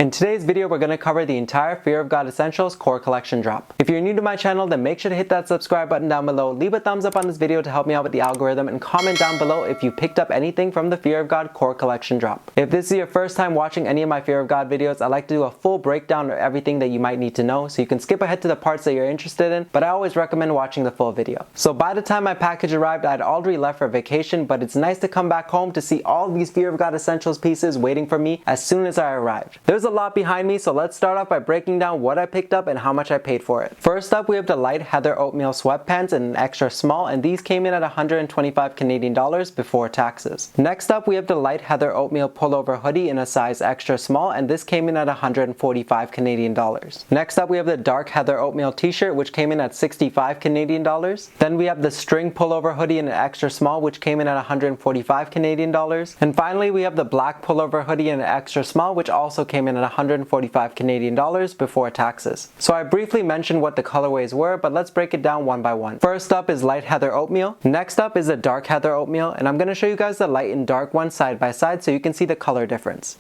In today's video, we're going to cover the entire Fear of God Essentials core collection drop. If you're new to my channel, then make sure to hit that subscribe button down below, leave a thumbs up on this video to help me out with the algorithm, and comment down below if you picked up anything from the Fear of God core collection drop. If this is your first time watching any of my Fear of God videos, I like to do a full breakdown of everything that you might need to know, so you can skip ahead to the parts that you're interested in, but I always recommend watching the full video. So by the time my package arrived, I had already left for vacation, but it's nice to come back home to see all these Fear of God Essentials pieces waiting for me as soon as I arrived. There's a lot behind me, so let's start off by breaking down what I picked up and how much I paid for it. First up, we have the light heather oatmeal sweatpants in an extra small, and these came in at 125 Canadian dollars before taxes. Next up, we have the light heather oatmeal pullover hoodie in a size extra small, and this came in at 145 Canadian dollars. Next up, we have the dark heather oatmeal t-shirt, which came in at 65 Canadian dollars. Then we have the string pullover hoodie in an extra small, which came in at 145 Canadian dollars. And finally, we have the black pullover hoodie in an extra small, which also came in at 145 Canadian dollars before taxes. So I briefly mentioned what the colorways were, but let's break it down one by one. First up is light heather oatmeal. Next up is a dark heather oatmeal, and I'm going to show you guys the light and dark one side by side so you can see the color difference.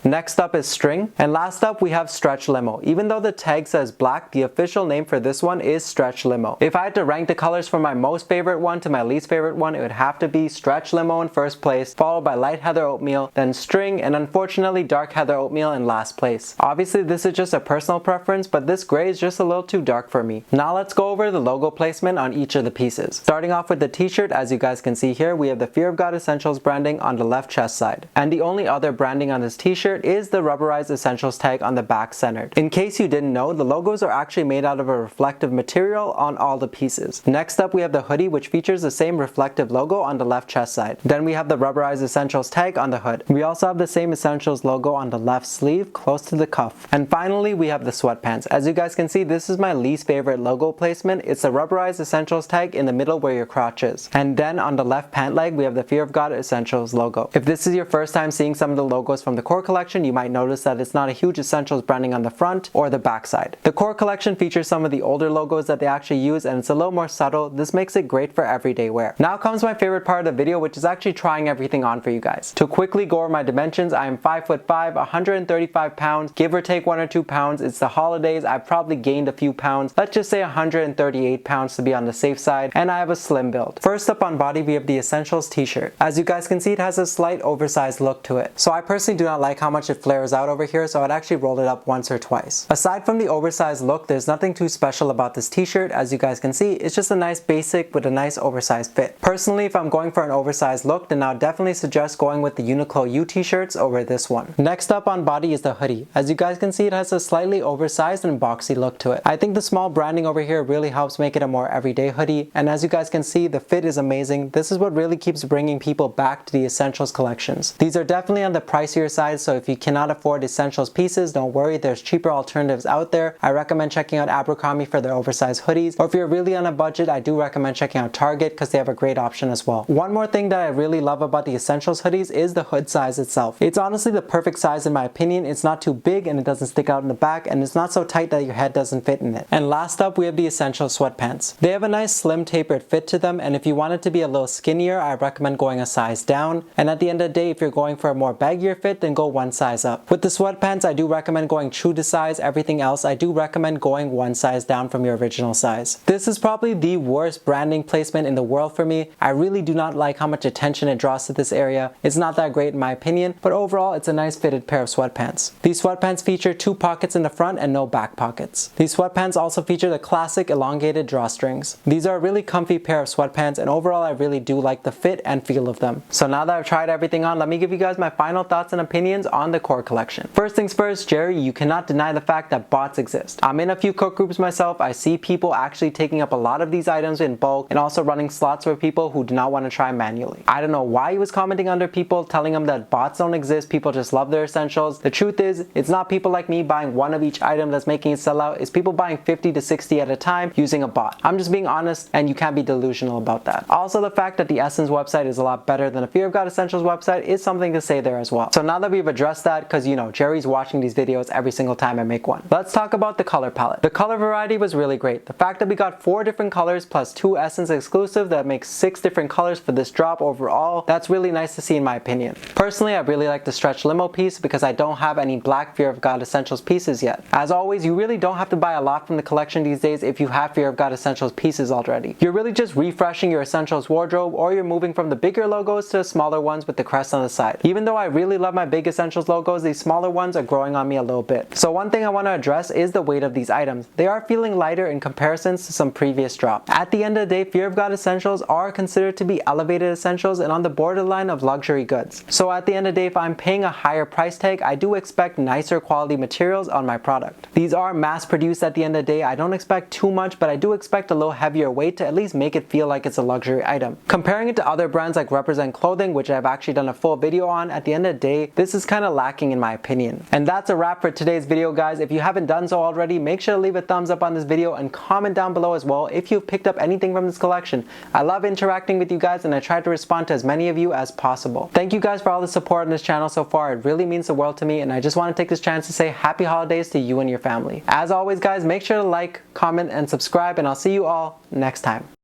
Next up is string, and last up we have stretch limo. Even though the tag says black, the official name for this one is stretch limo. If I had to rank the colors from my most favorite one to my least favorite one, it would have to be stretch limo in first place, followed by light heather oatmeal, then string, and unfortunately dark heather oatmeal in last place. Obviously this is just a personal preference, but this gray is just a little too dark for me. Now let's go over the logo placement on each of the pieces. Starting off with the t-shirt, as you guys can see here, we have the Fear of God Essentials branding on the left chest side. And the only other branding on this t-shirt is the rubberized essentials tag on the back centered. In case you didn't know, the logos are actually made out of a reflective material on all the pieces. Next up we have the hoodie, which features the same reflective logo on the left chest side. Then we have the rubberized essentials tag on the hood. We also have the same essentials logo on the left sleeve close to the cuff. And finally we have the sweatpants. As you guys can see, this is my least favorite logo placement. It's the rubberized essentials tag in the middle where your crotch is. And then on the left pant leg we have the Fear of God Essentials logo. If this is your first time seeing some of the logos from the core collection, you might notice that it's not a huge essentials branding on the front or the back side. The core collection features some of the older logos that they actually use, and it's a little more subtle. This makes it great for everyday wear. Now comes my favorite part of the video, which is actually trying everything on for you guys. To quickly go over my dimensions, I am 5'5", 135 pounds, give or take 1 or 2 pounds. It's the holidays, I've probably gained a few pounds. Let's just say 138 pounds to be on the safe side, and I have a slim build. First up on body, we have the Essentials t-shirt. As you guys can see, it has a slight oversized look to it. So I personally do not like how much it flares out over here, so I'd actually roll it up once or twice. Aside from the oversized look, there's nothing too special about this t-shirt. As you guys can see, it's just a nice basic with a nice oversized fit. Personally, if I'm going for an oversized look, then I'll definitely suggest going with the Uniqlo U t-shirts over this one. Next up on body is the hoodie. As you guys can see, it has a slightly oversized and boxy look to it. I think the small branding over here really helps make it a more everyday hoodie, and as you guys can see, the fit is amazing. This is what really keeps bringing people back to the Essentials collections. These are definitely on the pricier side, so if you cannot afford essentials pieces, don't worry, there's cheaper alternatives out there. I recommend checking out Abercrombie for their oversized hoodies, or if you're really on a budget, I do recommend checking out Target because they have a great option as well. One more thing that I really love about the essentials hoodies is the hood size itself. It's honestly the perfect size in my opinion. It's not too big and it doesn't stick out in the back, and it's not so tight that your head doesn't fit in it. And last up we have the essential sweatpants. They have a nice slim tapered fit to them, and if you want it to be a little skinnier, I recommend going a size down, and at the end of the day, if you're going for a more baggier fit, then go one size up. With the sweatpants, I do recommend going true to size. Everything else, I do recommend going one size down from your original size. This is probably the worst branding placement in the world for me. I really do not like how much attention it draws to this area. It's not that great in my opinion, but overall it's a nice fitted pair of sweatpants. These sweatpants feature 2 pockets in the front and no back pockets. These sweatpants also feature the classic elongated drawstrings. These are a really comfy pair of sweatpants, and overall I really do like the fit and feel of them. So now that I've tried everything on, let me give you guys my final thoughts and opinions on the core collection. First things first, Jerry, you cannot deny the fact that bots exist. I'm in a few cook groups myself. I see people actually taking up a lot of these items in bulk and also running slots for people who do not want to try manually. I don't know why he was commenting under people, telling them that bots don't exist, people just love their essentials. The truth is, it's not people like me buying one of each item that's making it sell out. It's people buying 50 to 60 at a time using a bot. I'm just being honest, and you can't be delusional about that. Also, the fact that the Essence website is a lot better than the Fear of God Essentials website is something to say there as well. So now that we've addressed address that because you know, Jerry's watching these videos every single time I make one. Let's talk about the color palette. The color variety was really great. The fact that we got 4 different colors plus 2 Essence exclusive, that makes 6 different colors for this drop overall. That's really nice to see in my opinion. Personally, I really like the stretch limo piece because I don't have any black Fear of God Essentials pieces yet. As always, you really don't have to buy a lot from the collection these days if you have Fear of God Essentials pieces already. You're really just refreshing your Essentials wardrobe, or you're moving from the bigger logos to smaller ones with the crest on the side. Even though I really love my big Essentials logos, these smaller ones are growing on me a little bit. So one thing I want to address is the weight of these items. They are feeling lighter in comparisons to some previous drops. At the end of the day, Fear of God Essentials are considered to be elevated essentials and on the borderline of luxury goods. So at the end of the day, if I'm paying a higher price tag, I do expect nicer quality materials on my product. These are mass produced at the end of the day. I don't expect too much, but I do expect a little heavier weight to at least make it feel like it's a luxury item. Comparing it to other brands like Represent Clothing, which I've actually done a full video on, at the end of the day, this is kind of lacking in my opinion. And that's a wrap for today's video, guys. If you haven't done so already, make sure to leave a thumbs up on this video and comment down below as well if you've picked up anything from this collection. I love interacting with you guys and I try to respond to as many of you as possible. Thank you guys for all the support on this channel so far. It really means the world to me, and I just want to take this chance to say happy holidays to you and your family. As always, guys, make sure to like, comment, and subscribe, and I'll see you all next time.